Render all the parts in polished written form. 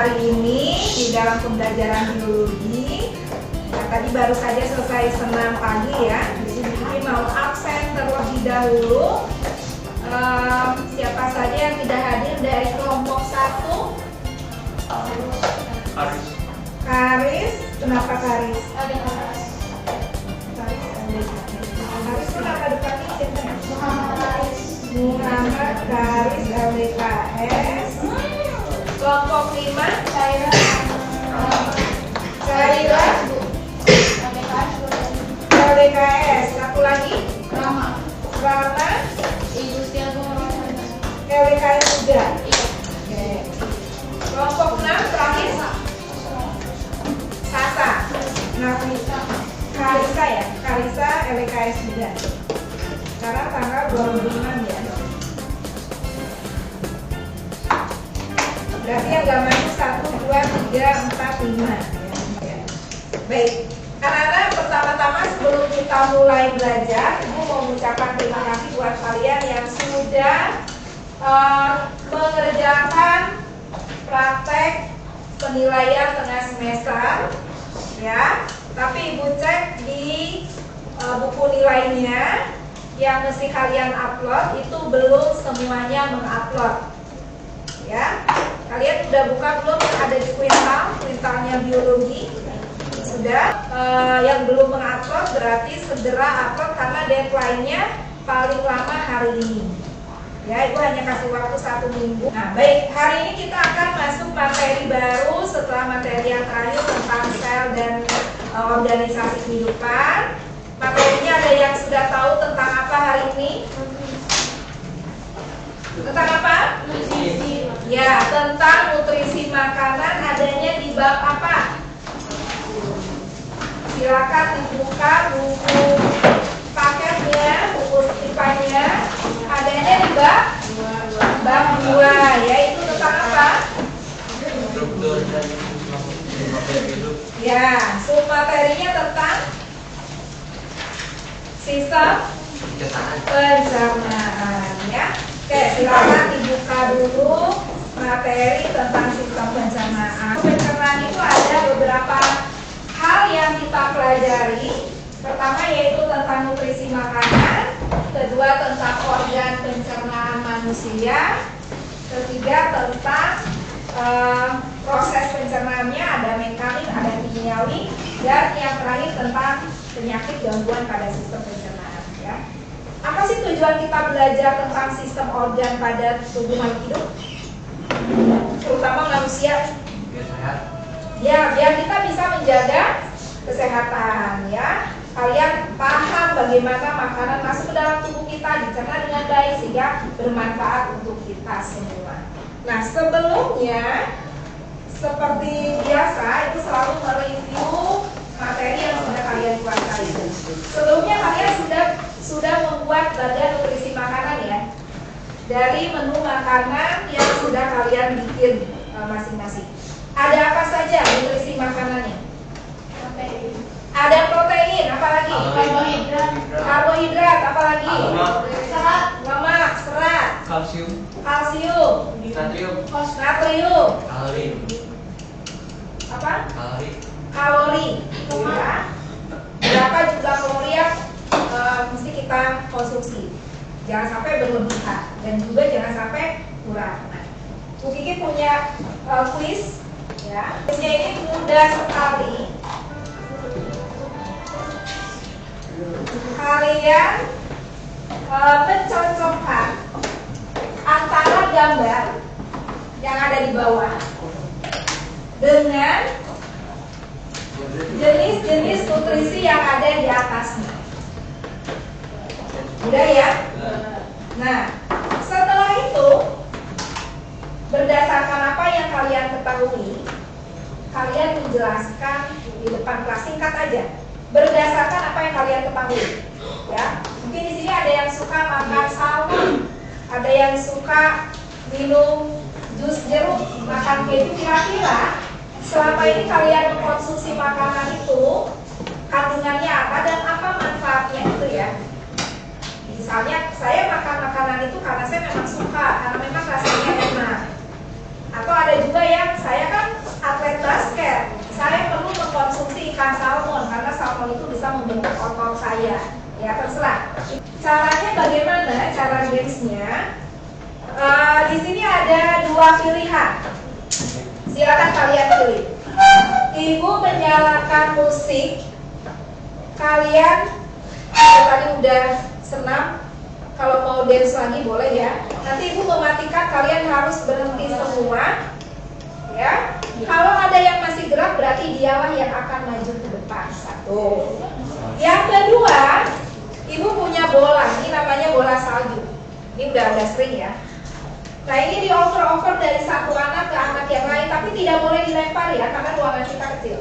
hari ini di dalam pembelajaran biologi. Nah, tadi baru saja selesai senam pagi ya. Di sini mau absen terlebih dahulu. Siapa saja yang tidak hadir dari kelompok 1? Karis. Kenapa Karis? Karis kenapa depannya siapa? Muhammad Karis LDKS. Kelompok 5 Caira LDKS. Satu lagi Rama LDKS juga. Oke. Kelompok 6 terakhir Sasa. Nah, Karisa ya, Karisa LDKS juga. Sekarang tanggal 25 ya. Berarti yang gak masuk 1, 2, 3, 4, 5 ya. Baik, anak-anak, pertama-tama sebelum kita mulai belajar, Ibu mau mengucapkan terima kasih buat kalian yang sudah mengerjakan praktek penilaian tengah semester ya. Tapi Ibu cek di buku nilainya yang mesti kalian upload itu belum semuanya mengupload ya. Kalian sudah buka belum yang ada di kuintalnya biologi? Sudah. Yang belum mengupload berarti segera upload karena deadline-nya paling lama hari ini ya. Ibu hanya kasih waktu 1 minggu. Nah baik, hari ini kita akan masuk materi baru setelah materi yang terakhir tentang sel dan organisasi kehidupan. Materinya ada yang sudah tahu tentang apa hari ini? Tentang apa? Nutrisi. Ya, tentang nutrisi makanan adanya di bab apa? Silakan dibuka buku paketnya, buku titipannya. Adanya di bab 2, yaitu tentang apa? Struktur dan hidup. Ya, submaterinya tentang sistem pencernaan ya. Oke, silakan dibuka dulu materi tentang sistem pencernaan. Pencernaan itu ada beberapa hal yang kita pelajari. Pertama yaitu tentang nutrisi makanan, kedua tentang organ pencernaan manusia, ketiga tentang proses pencernaannya, ada mekanik, ada kimiawi, dan yang terakhir tentang penyakit gangguan pada sistem pencernaan ya. Apa sih tujuan kita belajar tentang sistem organ pada tubuh makhluk hidup? Terutama manusia. Biar sehat. Ya, biar kita bisa menjaga kesehatan ya. Kalian paham bagaimana makanan masuk ke dalam tubuh kita, dicerna dengan baik sehingga bermanfaat untuk kita semua. Nah, sebelumnya seperti biasa itu selalu mereview materi yang sudah kalian kuasai. Sebelumnya kalian sudah membuat badan nutrisi makanan ya, dari menu makanan yang sudah kalian bikin masing-masing. Ada apa saja nutrisi makanannya? Ada protein, apalagi? Karbohidrat, apalagi? Lemak, serat, Kalsium. Natrium, apa? Kalori. Ya. Berapa jumlah kalori yang mesti kita konsumsi? Jangan sampai berlebihan dan juga jangan sampai kurang. Nah, Bu Kiki punya quiz ya. Quiznya ini mudah sekali. Kalian mencocokkan antara gambar yang ada di bawah dengan jenis-jenis nutrisi yang ada di atasnya. Udah ya? Nah, setelah itu berdasarkan apa yang kalian ketahui, kalian menjelaskan di depan kelas, singkat aja. Berdasarkan apa yang kalian ketahui, ya. Mungkin di sini ada yang suka makan salmon, ada yang suka minum jus jeruk, makan keju. Kira-kira selama ini kalian mengkonsumsi makanan itu kandungannya apa dan apa manfaatnya itu ya. Misalnya saya makan makanan itu karena saya memang suka, karena memang rasanya enak. Atau ada juga yang saya kan atlet basket, saya perlu mengkonsumsi ikan salmon karena salmon itu bisa membentuk otot saya. Ya terserah. Caranya bagaimana? Cara gamesnya? Di sini ada dua pilihan. Silakan kalian pilih. Ibu menyalakan musik. Kalian tadi udah senam. Kalau mau dance lagi boleh ya. Nanti ibu mematikan, kalian harus berhenti semua. Ya. Kalau ada yang masih gerak berarti dialah yang akan maju ke depan. Satu. Yang kedua, ibu punya bola. Ini namanya bola salju. Ini udah sering ya. Nah ini dioper-oper dari satu anak ke anak yang lain, tapi tidak boleh dilempar ya, karena ruangan kita kecil.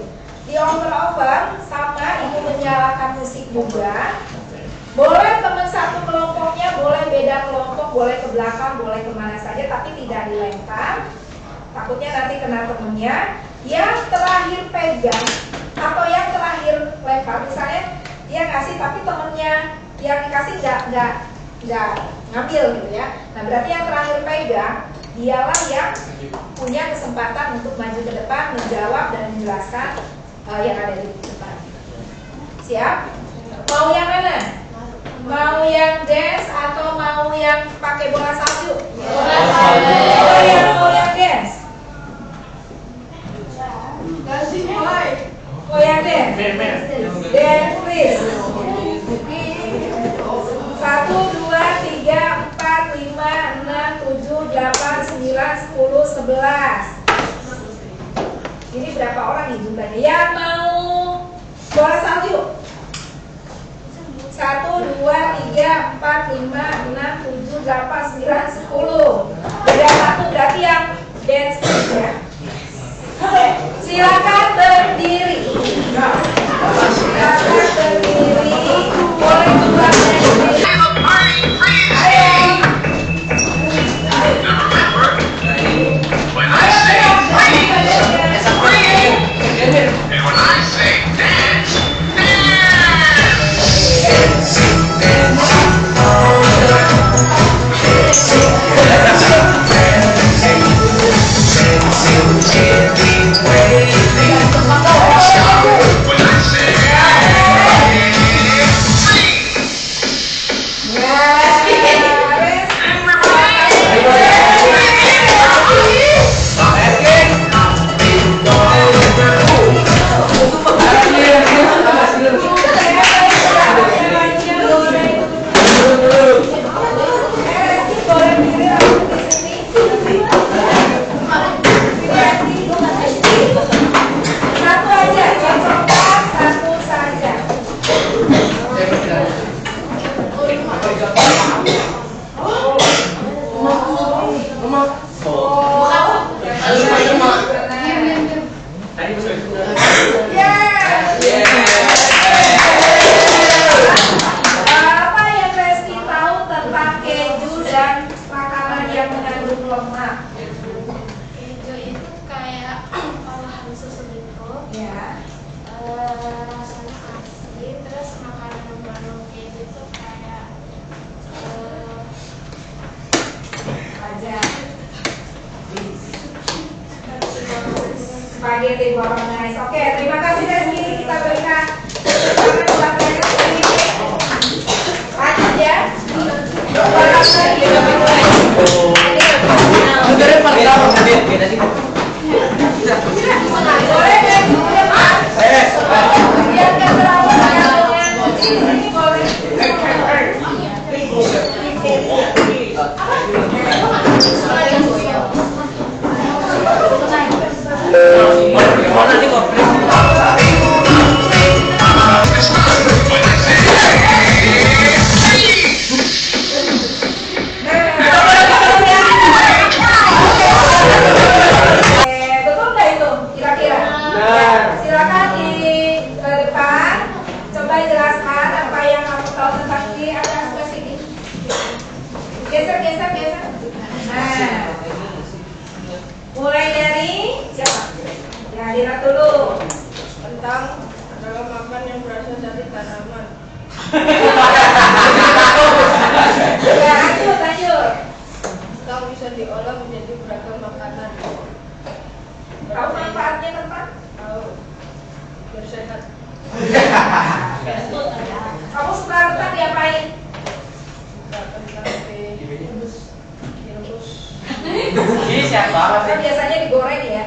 Dioper-oper sama ibu menyalakan musik juga. Boleh teman satu kelompoknya, boleh beda kelompok, boleh ke belakang, boleh kemana saja, tapi tidak dilempar. Takutnya nanti kena temennya. Yang terakhir pegang atau yang terakhir lempar, misalnya dia kasih tapi temennya yang dikasih nggak ngambil gitu ya. Nah berarti yang terakhir pegang dialah yang punya kesempatan untuk maju ke depan, menjawab dan menjelaskan yang ada di depan. Siap? Mau yang mana? Mau yang dance atau mau yang pakai bola salju? Bola salju. Mau yang dance? Oh yang dance? Dance please. 1, 2, 3, 4, 5, 6, 7, 8, 9, 10, 11. Ini berapa orang nih jumlahnya? Yang mau bola salju? 1, 2, 3, 4, 5, 6, 7, 8, 9, 10. Beda satu berarti yang dance ya. Silakan berdiri. Silakan berdiri. Boleh juga berdiri. Spaghetti bolognese. Oke, terima kasih Reski. Kita berikan lanjut ya. Boleh deh, biar nggak terlalu banyak di sini boleh. Mulai dari siapa? Ya, Dina dulu. Kentang adalah makan yang berasal dari tanaman. Ya, lanjut. Kentang bisa diolah menjadi beragam makanan. manfaatnya kentang? Tahu. Biar sehat. Kamu suka kentang diapain? Enggak kentang direbus. Ini siapa banget Kan biasanya digoreng ya.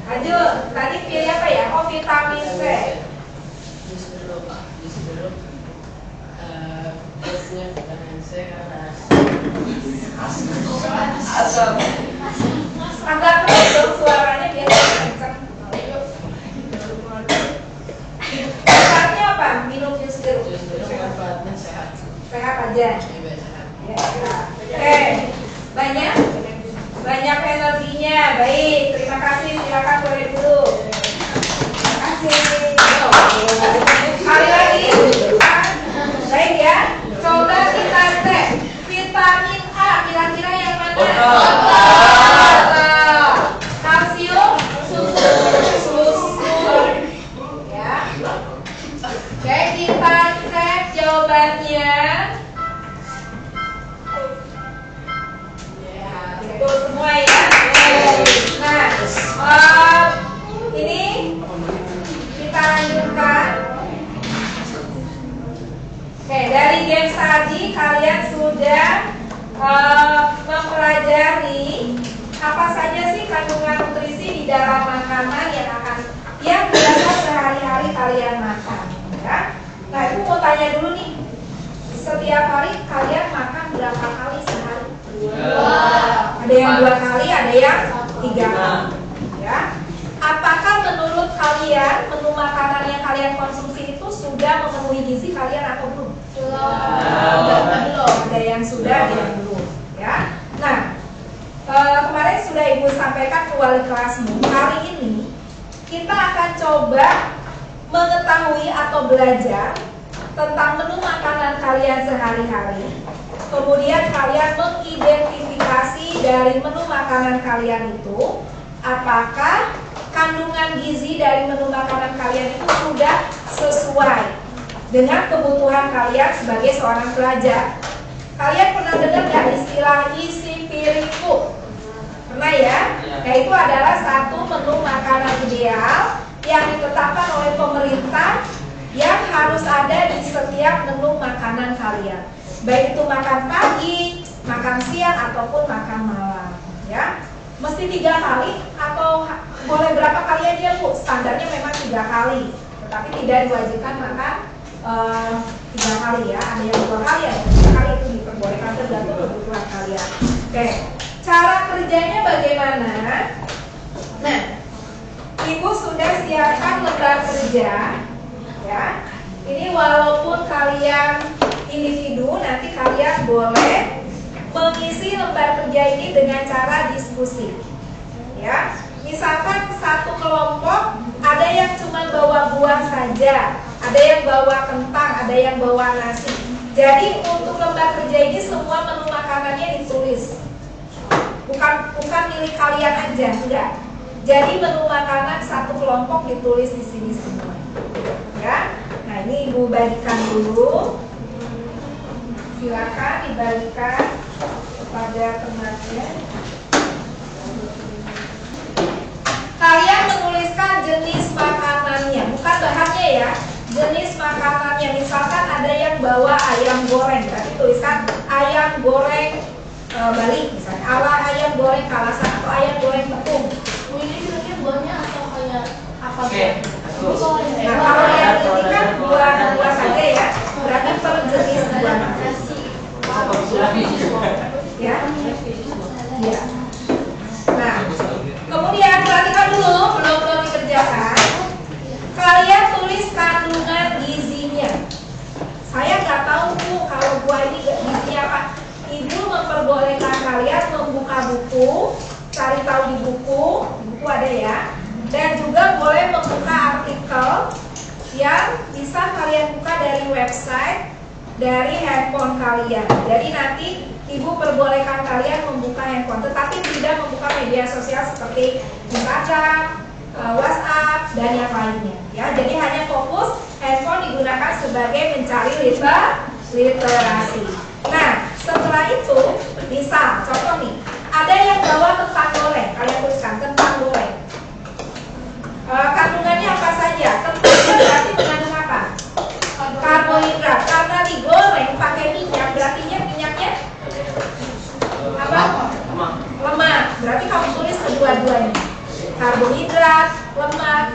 Lanjut, tadi pilih apa ya? Oh, vitamin C. Biasanya vitamin C karena asam. Agak keras dong suaranya biar kenceng. Manfaatnya apa? Minum jus jeruk. jus jeruk manfaatnya sehat. Sehat aja. Iya sehat. Ya. Oke, banyak energinya. Baik, terima kasih. Silakan boleh dulu. Terima kasih. Sekali lagi. Baik ya. Coba kita cek vitamin A. Kira-kira yang mana? Kalsium, susur. Ya. Oke, kita cek jawabannya. Betul semua ya. Nah, ini kita lanjutkan. Oke, dari game tadi kalian sudah mempelajari apa saja sih kandungan nutrisi di dalam makanan yang biasa sehari-hari kalian makan. Ya. Nah, itu mau tanya dulu nih. Setiap hari kalian makan berapa kali sehari? Ada yang 2 kali, ada yang 3 kali. Ya. Apakah menurut kalian menu makanan yang kalian konsumsi itu sudah memenuhi gizi kalian atau belum? Belum. Ada yang sudah, ada yang belum. Ya. Nah, kemarin sudah Ibu sampaikan ke wali kelasmu. Hari ini kita akan coba mengetahui atau belajar tentang menu makanan kalian sehari-hari. Kemudian kalian mengidentifikasi dari menu makanan kalian itu apakah kandungan gizi dari menu makanan kalian itu sudah sesuai dengan kebutuhan kalian sebagai seorang pelajar. Kalian pernah dengar nggak istilah isi piringku? Pernah ya? Yaitu adalah satu menu makanan ideal yang ditetapkan oleh pemerintah yang harus ada di setiap menu makanan kalian. Baik itu makan pagi, makan siang ataupun makan malam, ya. Mesti 3 kali atau boleh berapa kali aja Bu? Standarnya memang 3 kali, tetapi tidak diwajibkan makan 3 kali ya. Ada yang 2 kali, ada yang 3 kali, itu diperbolehkan tergantung kebutuhan kalian. Oke, cara kerjanya bagaimana? Nah, Ibu sudah siapkan lembar kerja, ya. Ini walaupun kalian individu, nanti kalian boleh mengisi lembar kerja ini dengan cara diskusi. Ya, misalkan satu kelompok ada yang cuma bawa buah saja, ada yang bawa kentang, ada yang bawa nasi. Jadi untuk lembar kerja ini semua menu makanannya ditulis. Bukan milik kalian aja, enggak. Jadi menu makanan satu kelompok ditulis di sini semua. Ya. Nah, ini Ibu bagikan dulu. Silakan dibagikan kepada temannya. Kalian menuliskan jenis makanannya, bukan bahannya ya. Jenis makanannya, misalkan ada yang bawa ayam goreng, berarti tuliskan ayam goreng Bali misalnya, ayam goreng Kalasan atau ayam goreng tepung. Ini kira-kira buahnya atau kayak apa? Oke. Nah, kalau yang ini kan buah saja ya, berarti per jenis buah. Ya. Ya. Nah, kemudian perhatikan dulu, belum dikerjakan. Kalian tulis kandungan gizinya. Saya nggak tahu Bu, kalau buah ini gizinya apa. Ibu memperbolehkan kalian membuka buku, cari tahu di buku ada ya. Dan juga boleh membuka artikel yang bisa kalian buka dari website, dari handphone kalian. Jadi nanti Ibu perbolehkan kalian membuka handphone, tetapi tidak membuka media sosial seperti Instagram, WhatsApp, dan yang lainnya. Ya, jadi hanya fokus handphone digunakan sebagai mencari literasi. Nah, setelah itu, misal contoh nih, ada yang bawa kentang goreng, kalian tuliskan kentang goreng. serat, lemak,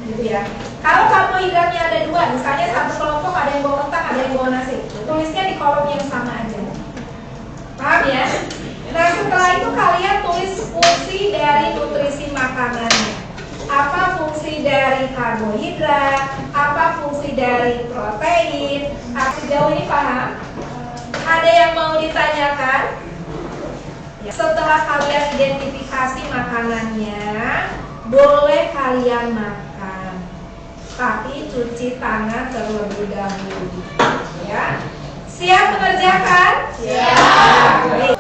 gitu ya. Kalau karbohidratnya ada dua, misalnya satu kelompok ada yang bawa kentang, ada yang bawa nasi, tulisnya di kolom yang sama aja. Paham ya? Nah setelah itu kalian tulis fungsi dari nutrisi makanannya. Apa fungsi dari karbohidrat, apa fungsi dari protein. Sejauh ini paham? Ada yang mau ditanyakan? Setelah kalian identifikasi makanannya, boleh kalian makan, tapi cuci tangan terlebih dahulu. Ya, siap mengerjakan? Siap. Baik.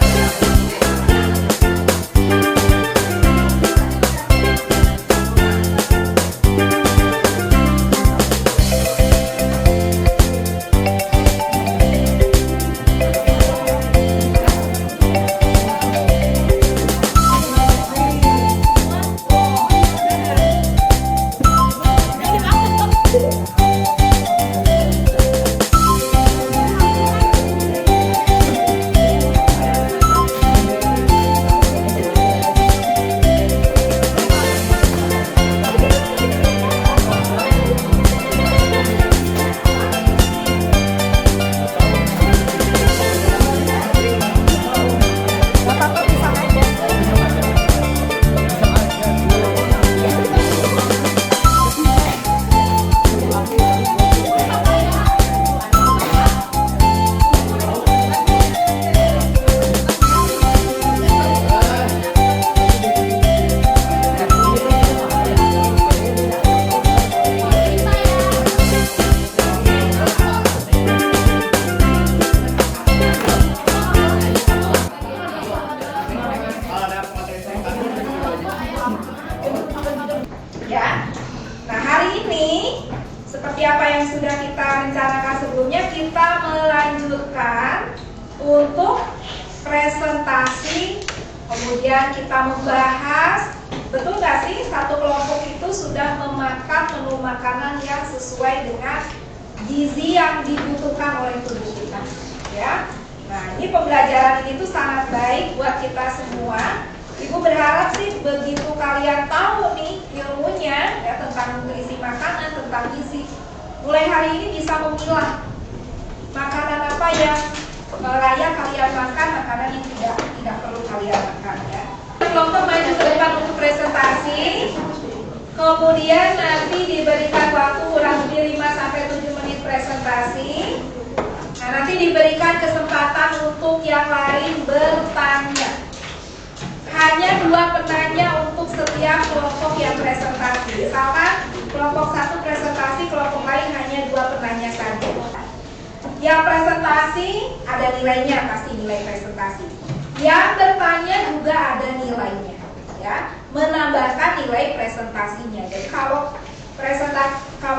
Ya. Nah, hari ini seperti apa yang sudah kita rencanakan sebelumnya, kita melanjutkan untuk presentasi, kemudian kita membahas, betul nggak sih satu kelompok itu sudah memakan menu makanan yang sesuai dengan gizi yang dibutuhkan oleh tubuh kita, ya. Nah, ini pembelajaran ini tuh sangat baik buat kita semua. Ibu berharap sih begitu kalian tahu nih ilmunya ya tentang nutrisi makanan, tentang gizi, mulai hari ini bisa memilah makanan apa yang layak kalian makan, makanan yang tidak perlu kalian makan ya. Kelompok maju ke depan untuk presentasi, kemudian nanti diberikan waktu kurang lebih 5-7 menit presentasi. Nah, nanti diberikan kesempatan untuk yang lain bertanya. Hanya 2 penanya untuk setiap kelompok yang presentasi. Misalkan kelompok 1 presentasi, kelompok lain hanya 2 penanya saja. Yang presentasi ada nilainya, pasti nilai presentasi. Yang bertanya juga ada nilainya, ya, menambahkan nilai presentasinya. Jadi kalau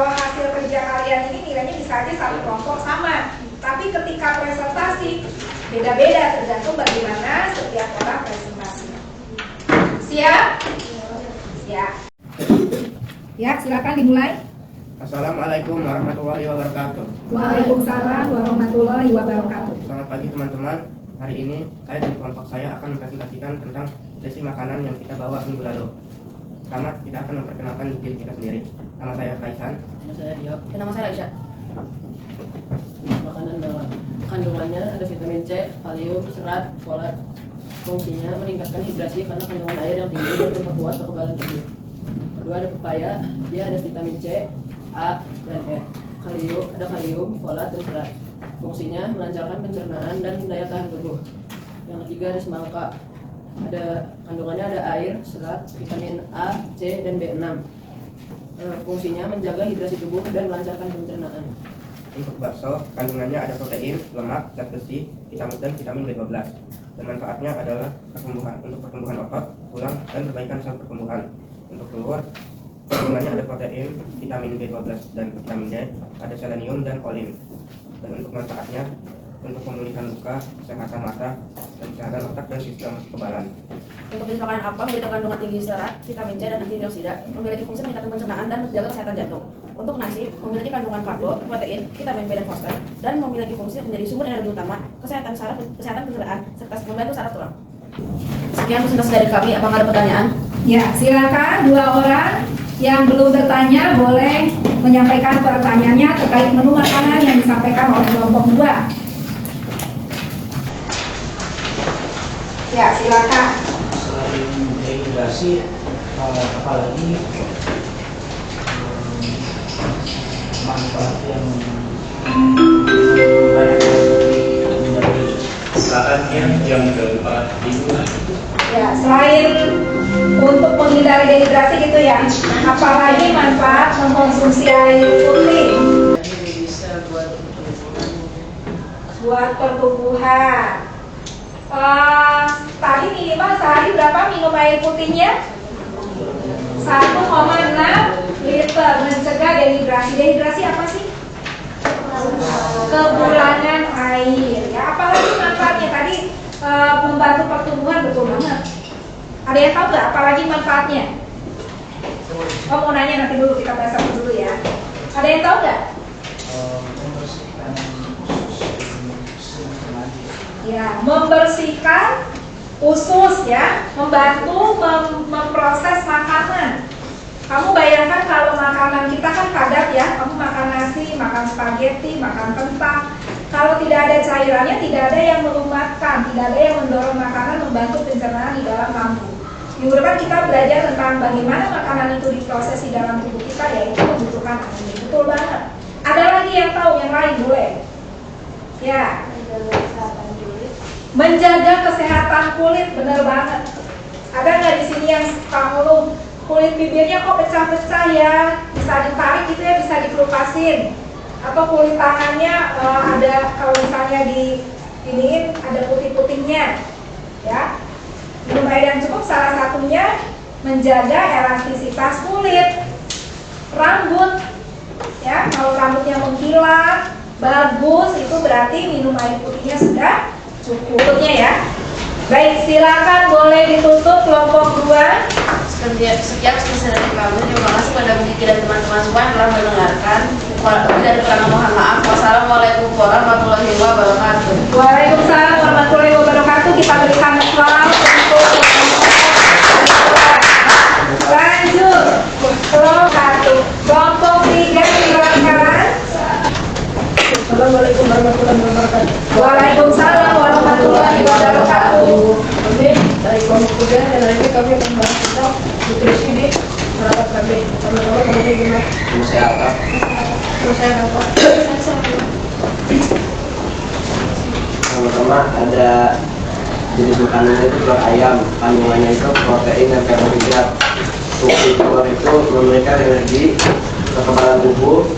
hasil kerja kalian ini nilainya bisa aja satu kelompok sama, tapi ketika presentasi beda-beda tergantung bagaimana setiap orang presentasi. Siap? Siap. Ya, silakan dimulai. Assalamualaikum warahmatullahi wabarakatuh. Waalaikumsalam warahmatullahi wabarakatuh. Selamat pagi teman-teman. Hari ini saya dan kelompok saya akan mempresentasikan tentang sesi makanan yang kita bawa minggu lalu. Pertama, kita akan memperkenalkan diri kita sendiri. Nama saya Kaisan. Nama saya Dio. Nama saya Aisyah. Makanan dalam kandungannya ada vitamin C, kalium, serat, folat. Fungsinya meningkatkan hidrasi karena kandungan air yang tinggi dan memperkuat kekebalan tubuh. Kedua, ada pepaya, dia ada vitamin C, A, dan E. Ada kalium, folat, dan serat. Fungsinya melancarkan pencernaan dan daya tahan tubuh. Yang ketiga ada semangka. Kandungannya ada air, serat, vitamin A, C, dan B6. Fungsinya menjaga hidrasi tubuh dan melancarkan pencernaan. Untuk bakso, kandungannya ada protein, lemak, zat besi, vitamin dan vitamin B12. Dan manfaatnya adalah untuk pertumbuhan otot, tulang, dan perbaikan sel pertumbuhan. Untuk telur, kandungannya ada protein, vitamin B12 dan vitamin D, ada selenium dan kolin. Dan untuk manfaatnya untuk pemulihan luka, kesehatan mata, dan kesehatan otak dan sistem kekebalan. Untuk jenis makanan apa memiliki kandungan tinggi serat, vitamin C, dan antioksida, memiliki fungsi meningkatkan pencernaan dan menjaga kesehatan jantung. Untuk nasi, memiliki kandungan karbo, protein, vitamin B dan fosfor, dan memiliki fungsi menjadi sumber energi utama, kesehatan saraf, kesehatan pencernaan, serta membantu saraf tulang. Sekian presentasi dari kami. Apakah ada pertanyaan? Ya, silakan 2 orang yang belum bertanya boleh menyampaikan pertanyaannya terkait menu makanan yang disampaikan oleh kelompok 2. Ya, silakan. Selain dehidrasi, apalagi manfaat yang banyak menjadi saatnya jam keempat itu. Ya, selain untuk menghindari dehidrasi gitu ya, apalagi manfaat mengkonsumsi air putih Jadi bisa buat buat pertumbuhan. Tadi minimal sehari berapa minum air putihnya? 1,6 liter, mencegah dehidrasi. Dehidrasi apa sih? Kekurangan air. Ya, apalagi manfaatnya tadi membantu pertumbuhan, betul banget. Ada yang tahu nggak apalagi manfaatnya? Oh, mau nanya nanti dulu, kita bahas dulu ya. Ada yang tahu nggak? membersihkan Ya, membersihkan usus ya, membantu memproses makanan. Kamu bayangkan kalau makanan kita kan padat ya, kamu makan nasi, makan spaghetti, makan kentang. Kalau tidak ada cairannya, tidak ada yang melumatkan, tidak ada yang mendorong makanan membantu pencernaan di dalam lambung. Minggu depan kita belajar tentang bagaimana makanan itu diproses di dalam tubuh kita, yaitu membutuhkan air. Betul banget. Ada lagi yang tahu yang lain boleh? Ya. Menjaga kesehatan kulit, benar banget. Ada nggak di sini yang kalau kulit bibirnya kok pecah-pecah ya, bisa ditarik gitu ya, bisa dikelupasin. Atau kulit tangannya ada, kalau misalnya di iniin ada putih-putihnya, ya. Minum air yang cukup salah satunya menjaga elastisitas kulit, rambut, ya. Kalau rambutnya mengkilat, bagus, itu berarti minum air putihnya sudah cukupnya ya. Baik, silakan boleh ditutup kelompok 2. Sekian selesai dari kami. Terima kasih pada Budi dan teman-teman semua yang telah mendengarkan. Lebih dari kurang mohon maaf. Wassalamualaikum warahmatullahi wabarakatuh. Waalaikumsalam warahmatullahi wabarakatuh. Kita berikan aplaus untuk lanjut kelompok 3 silakan. Assalamualaikum warahmatullahi wabarakatuh. Waalaikumsalam warahmatullahi wabarakatuh. Oke, dari kelompok 3 dan hari ini kami akan membahas tentang nutrisi di masyarakat kami. Sama-sama kami gimana? kesehatan. Terus saya dapat. Pertama ada jenis makanannya itu telur ayam, kandungannya itu protein dan karbohidrat. Fungsi telur itu memberikan energi, kekebalan tubuh,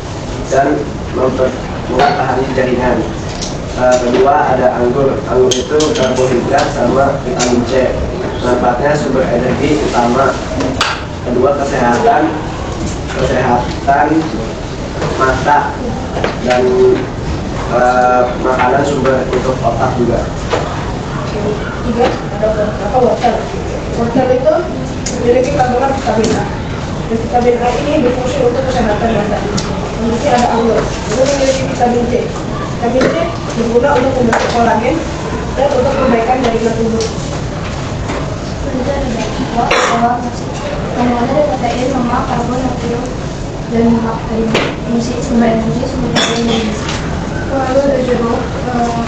dan memperkuat tahan jaringan. Kedua ada anggur itu karbohidrat sama vitamin C. Manfaatnya sumber energi utama. Kedua kesehatan mata dan makanan sumber untuk otak juga. 3 ada apa wortel. Wortel itu memiliki kandungan vitamin A. Dan vitamin A ini berfungsi untuk kesehatan mata. Memiliki ada anggur, itu memiliki vitamin C. Vitamin C berguna untuk membentuk kolagen dan untuk perbaikan jaringan tubuh. Kandungannya ada protein, lemak, karbon, natrium, dan fungsi sumber energi, sumber protein dan gizi. Lalu ada jeruk,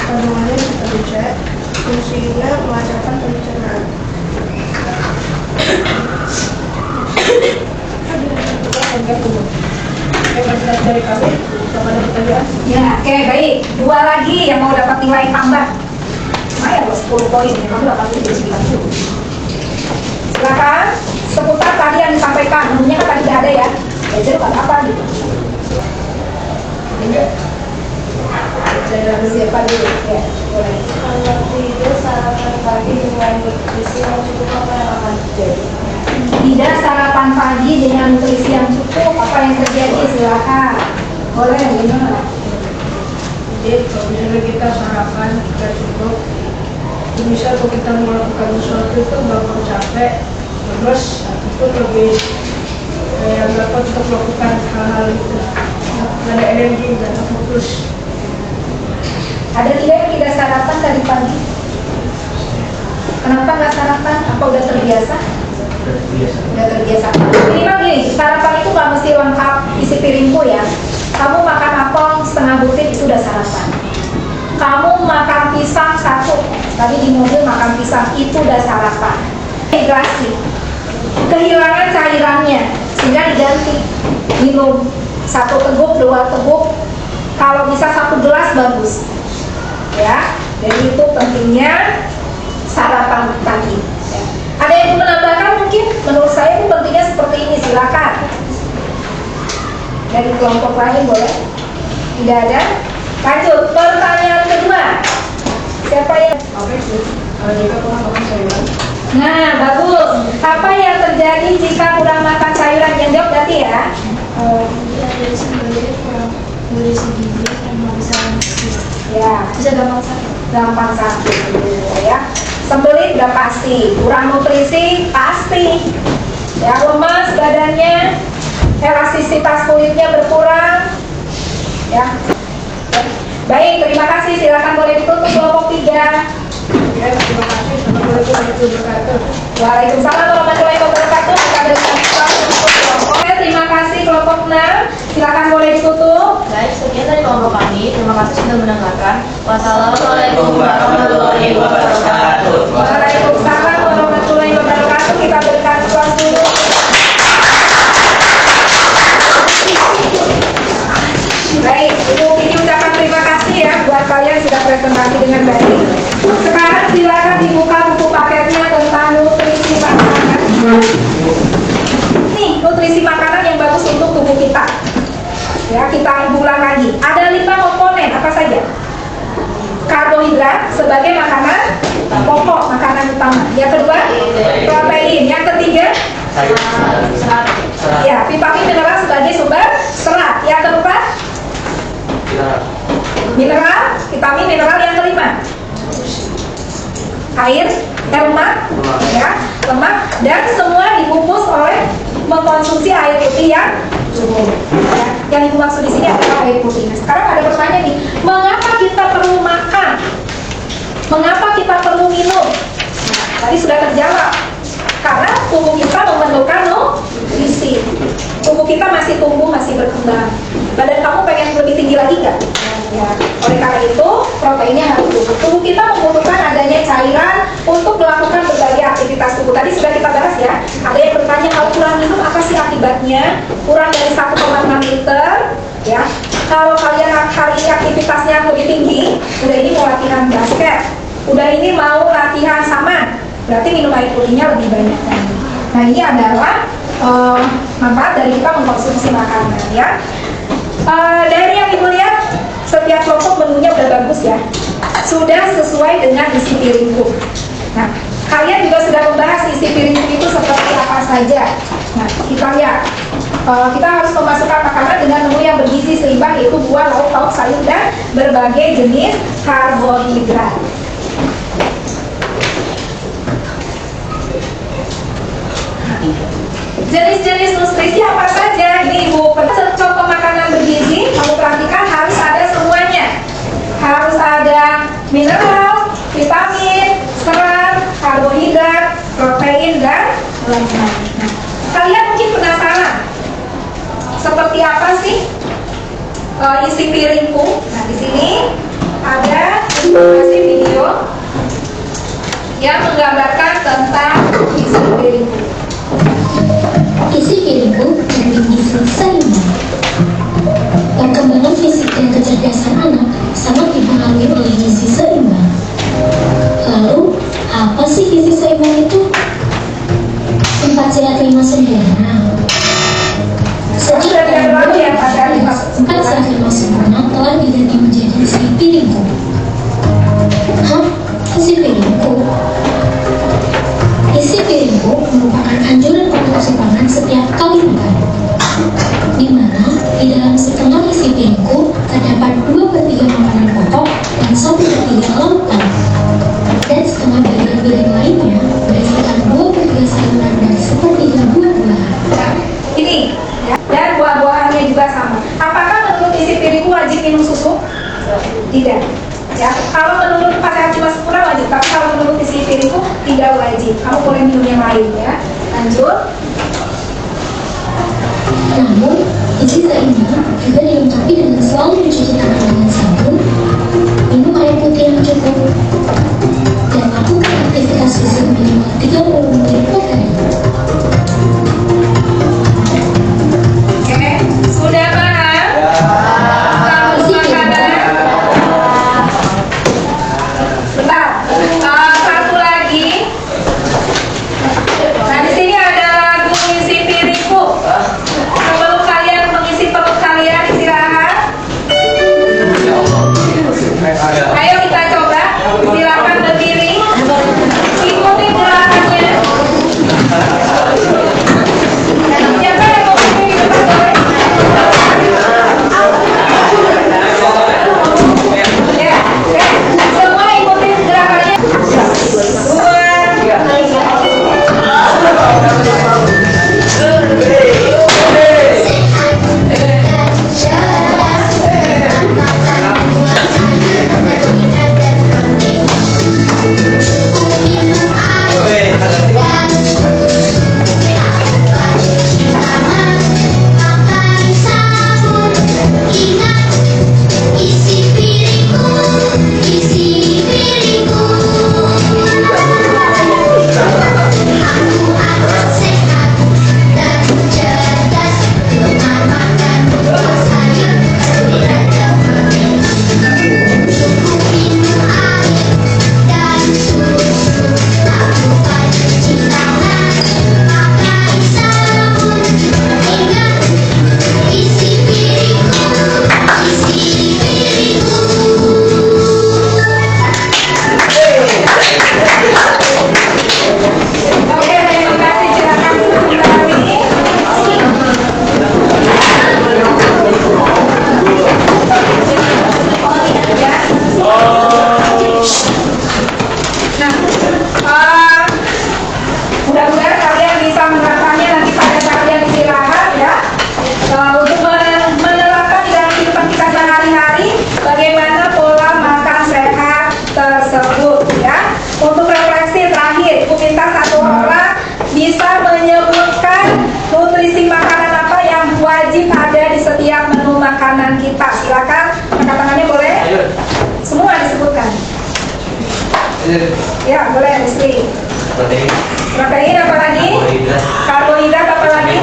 kandungannya vitamin C, fungsinya melancarkan pencernaan. Dari kami, sama ada pertanyaan. Ya, oke, baik. 2 lagi yang mau dapat nilai tambah. Lumayan loh, 10 poin. Kamu dapat jadi 90. Silakan. Seputar tadi yang disampaikan. Menunya kan tadi tidak ada ya. Ya, jeruk apa gitu. Saya Siapa dulu? Ya, boleh. Kalau tidur sarapan pagi dengan nutrisi yang cukup, apa yang akan terjadi? Tidak sarapan pagi dengan nutrisi yang cukup, apa yang terjadi? Silakan. Boleh, gimana? Jadi kalau misalnya kita sarapan kita cukup, bisa kalau kita melakukan sesuatu itu gampang capek, terus itu lebih yang dapat untuk melakukan hal-hal itu. Ada energi dan fokus. Ada tidak yang tidak sarapan tadi pagi? Kenapa nggak sarapan? Apa udah terbiasa? Udah terbiasa. Minimal gini, sarapan itu nggak mesti lengkap isi piringku ya. Kamu makan apel setengah butir itu udah sarapan. Kamu makan pisang satu, tadi di mobil makan pisang itu udah sarapan. Dehidrasi, kehilangan cairannya, sehingga diganti minum 1 teguk, 2 teguk, kalau bisa 1 gelas bagus. Ya, jadi itu pentingnya sarapan pagi. Ya. Ada yang mau menambahkan mungkin? Menurut saya itu pentingnya seperti ini, silakan. Dari kelompok lain boleh? Tidak ada? Lanjut, pertanyaan kedua. Siapa yang? Nah, bagus. Apa yang terjadi jika kurang makan cairan? Yang jawab berarti ya? Berisi gizi dan bisa Ya, bisa gampang sakit ya. Sembelit udah pasti, kurang nutrisi pasti. Ya, lemas badannya, elastisitas kulitnya berkurang. Ya. Baik, terima kasih. Silakan boleh ditutup kelompok 3. Ya, terima kasih. Waalaikumsalam warahmatullahi wabarakatuh. Kita berikan oke, terima kasih kelompok 6. Silakan boleh ditutup. Baik, sekian dari kelompok kami. Terima kasih sudah mendengarkan. Wassalamualaikum warahmatullahi wabarakatuh. Waalaikumsalam warahmatullahi wabarakatuh. Kita berikan kelas dulu. Baik, Ibu Kiki ucapkan terima kasih ya buat kalian sudah presentasi dengan baik. Sekarang silakan dibuka buku paketnya tentang nutrisi makanan. Nih, nutrisi makanan yang bagus untuk tubuh kita. Ya, kita ulang lagi. Ada 5 komponen apa saja? Karbohidrat sebagai makanan pokok, makanan utama. Yang kedua, protein. Yang ketiga, ya, vitamin mineral sebagai sumber serat. Yang keempat, mineral, vitamin mineral. Yang kelima, air, lemak, ya, lemak, dan semua dibungkus oleh mengkonsumsi air putih yang cukup. Ya, yang ibu maksud di sini adalah air putih. Nah, sekarang ada pertanyaan nih, mengapa kita perlu makan? Mengapa kita perlu minum? Nah, tadi sudah terjawab. Karena tubuh kita memerlukan nutrisi. Tubuh kita masih tumbuh, masih berkembang. Badan kamu pengen lebih tinggi lagi nggak? Ya. Oleh karena itu, proteinnya harus cukup. Tubuh kita membutuhkan adanya cairan untuk melakukan berbagai aktivitas tubuh. Tadi sudah kita bahas ya. Ada yang bertanya, kalau kurang minum apa sih akibatnya? Kurang dari 1,6 liter, ya. Kalau kalian hari ini aktivitasnya lebih tinggi, udah ini mau latihan basket, udah ini mau latihan saman, berarti minum air putihnya lebih banyak. Nah, ini adalah manfaat dari kita mengkonsumsi makanan, ya. Dari yang ibu lihat, setiap kelompok menunya udah bagus ya, sudah sesuai dengan isi piringku. Nah, kalian juga sudah membahas isi piringku itu seperti apa saja. Nah, kita lihat, kita harus memasukkan makanan dengan menu yang bergizi seimbang, yaitu buah, lauk, pauk, sayur, dan berbagai jenis karbohidrat. Jenis-jenis nutrisi apa saja? Ini ibu, contoh makanan bergizi, kamu perhatikan harus ada semuanya. Harus ada mineral, vitamin, serat, karbohidrat, protein, dan lemak. Nah, kalian mungkin penasaran, seperti apa sih isi piringku? Nah, di sini ada informasi video yang menggambarkan tentang isi piringku. Isi piringku dari gizi seimbang. Perkembangan fisik dan kecerdasan anak sangat dipengaruhi oleh gizi seimbang. Lalu, apa sih gizi seimbang itu? 4 sehat 5 sempurna. Sejak tahun 2004, 4 sehat 5 sempurna telah diganti menjadi isi piringku. Hah? Isi piringku? Isi piringku merupakan anjuran konsumsi pangan setiap kali makan, di mana di dalam setengah isi piringku terdapat 2/3 makanan pokok dan 1/3 lautan, dan setengah bagian piring lainnya berisikan 2/3 sayuran dan 1/3 buah-buahan. Ini ya, dan buah-buahannya juga sama. Apakah menurut isi piringku wajib minum susu? Tidak. Ya, kalau menurut Pak Sehat 5 sempurna wajib, tapi kalau menurut isi piringku tidak wajib. Kamu boleh minum yang lain ya. Lanjut. Namun, gizi seimbang juga dilengkapi dengan selalu mencuci tangan dengan sabun, minum air putih yang cukup, dan lakukan aktivitas fisik minimal 30 menit per hari. Oke, sudah paham? Sambung makanan. Bentar, satu lagi. Nah, di sini ada lagu mengisi piringku. Sebelum kalian mengisi perut kalian istirahat. Ayo kita coba. Silakan berdiri. Ikuti gerakannya. Siapa yang mau berdiri di depan boleh? Ya, oke. Semua ikuti gerakannya. 4. Ya, boleh Rizky. Protein. Protein apa lagi? Karbohidrat apa lagi?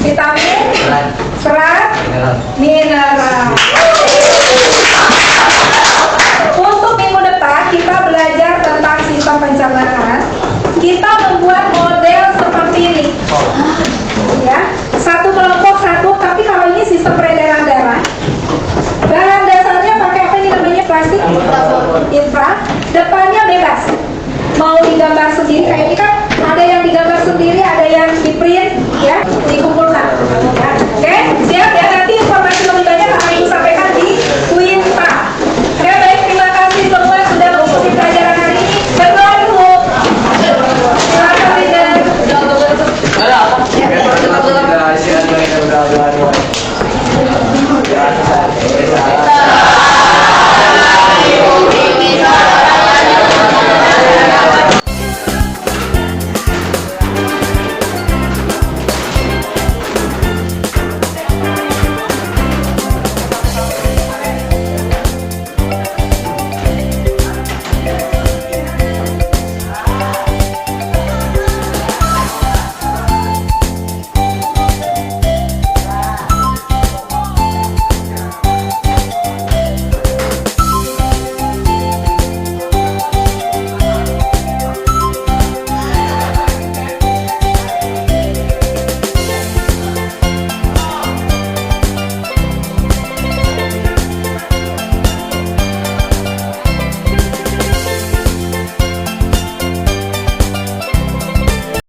Vitamin? Serat? Mineral. Untuk minggu depan kita belajar tentang sistem pencernaan. Kita membuat model seperti ini.